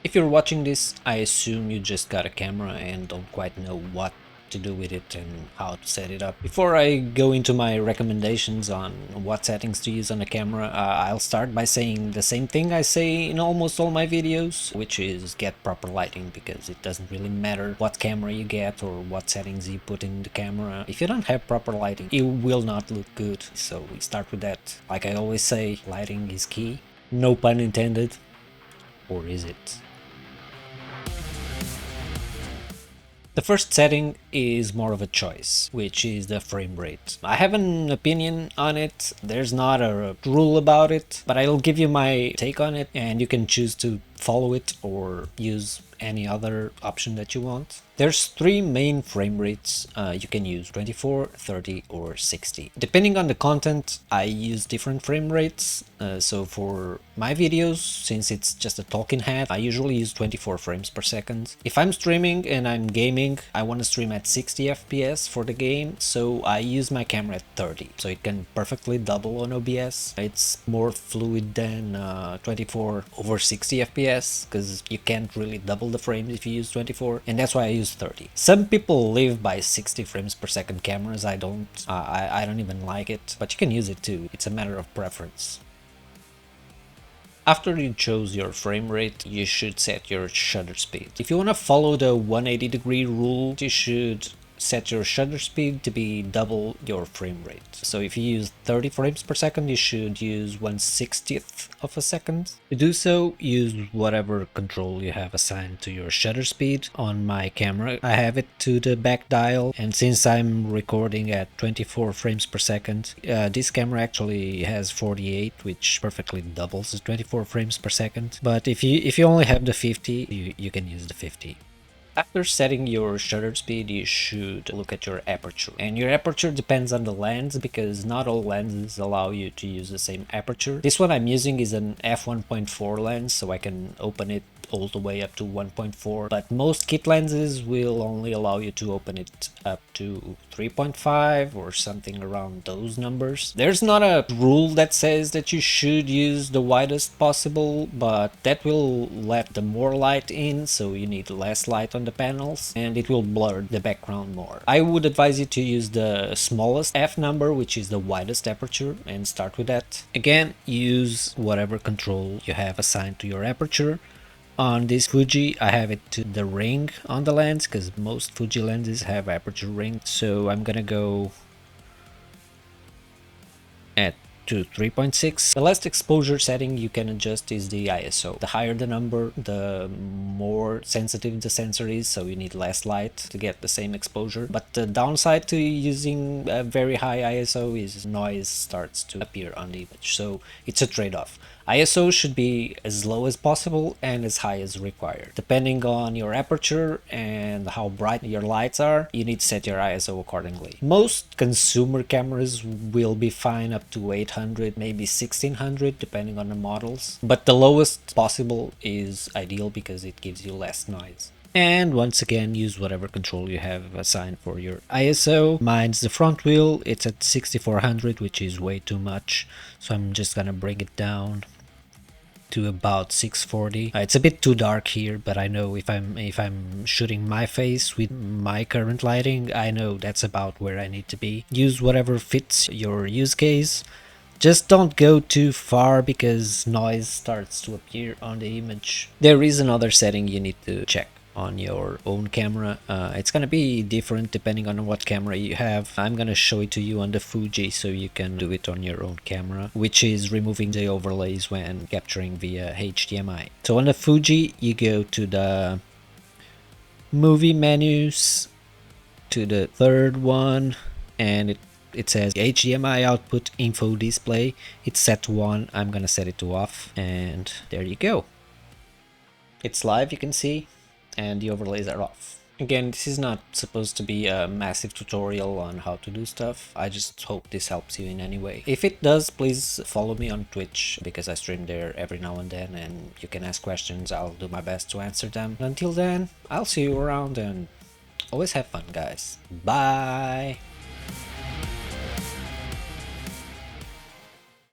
If you're watching this, I assume you just got a camera and don't quite know what to do with it and how to set it up. Before I go into my recommendations on what settings to use on the camera, I'll start by saying the same thing I say in almost all my videos, which is get proper lighting, because it doesn't really matter what camera you get or what settings you put in the camera. If you don't have proper lighting, it will not look good. So we start with that. Like I always say, lighting is key. No pun intended. Or is it? The first setting is more of a choice, which is the frame rate. I have an opinion on it, there's not a rule about it, but I'll give you my take on it and you can choose to follow it or use any other option that you want. There's three main frame rates you can use: 24, 30 or 60. Depending on the content, I use different frame rates. So for my videos, since it's just a talking head, I usually use 24 frames per second. If I'm streaming and I'm gaming, I want to stream at 60 FPS for the game, so I use my camera at 30, so it can perfectly double on OBS. It's more fluid than 24 over 60 FPS, because you can't really double the frames if you use 24, and that's why I use 30. Some people live by 60 frames per second cameras. I don't. I don't even like it, but you can use it too. It's a matter of preference. After you chose your frame rate, you should set your shutter speed. If you want to follow the 180-degree rule, you should set your shutter speed to be double your frame rate. So if you use 30 frames per second, you should use 1/60th of a second. To do so, use whatever control you have assigned to your shutter speed. On my camera, I have it to the back dial, and since I'm recording at 24 frames per second, this camera actually has 48, which perfectly doubles the 24 frames per second. But if you only have the 50, you can use the 50. After setting your shutter speed, you should look at your aperture. And your aperture depends on the lens, because not all lenses allow you to use the same aperture. This one I'm using is an f1.4 lens, so I can open it all the way up to 1.4, but most kit lenses will only allow you to open it up to 3.5 or something around those numbers. There's not a rule that says that you should use the widest possible, but that will let the more light in, so you need less light on the panels, and it will blur the background more. I would advise you to use the smallest f number, which is the widest aperture, and start with that. Again, use whatever control you have assigned to your aperture. On this Fuji, I have it to the ring on the lens, because most Fuji lenses have aperture ring. So I'm gonna go at to 3.6. The last exposure setting you can adjust is the ISO. The higher the number, the more sensitive the sensor is, so you need less light to get the same exposure. But the downside to using a very high ISO is noise starts to appear on the image, so it's a trade-off. ISO should be as low as possible and as high as required. Depending on your aperture and how bright your lights are, you need to set your ISO accordingly. Most consumer cameras will be fine up to 800, maybe 1600, depending on the models. But the lowest possible is ideal because it gives you less noise. And once again, use whatever control you have assigned for your ISO. Mine's the front wheel, it's at 6400, which is way too much, so I'm just gonna bring it down to about 640. It's a bit too dark here, but I know if I'm shooting my face with my current lighting, I know that's about where I need to be. Use whatever fits your use case. Just don't go too far, because noise starts to appear on the image. There is another setting you need to check on your own camera. It's gonna be different depending on what camera you have. I'm gonna show it to you on the Fuji so you can do it on your own camera, which is removing the overlays when capturing via HDMI. So on the Fuji, you go to the movie menus, to the third one, and it says HDMI output info display. It's set to 1. I'm gonna set it to off, and there you go. It's live, you can see, and the overlays are off. Again, this is not supposed to be a massive tutorial on how to do stuff. I just hope this helps you in any way. If it does, please follow me on Twitch, because I stream there every now and then, and you can ask questions. I'll do my best to answer them. Until then, I'll see you around, and always have fun, guys. Bye!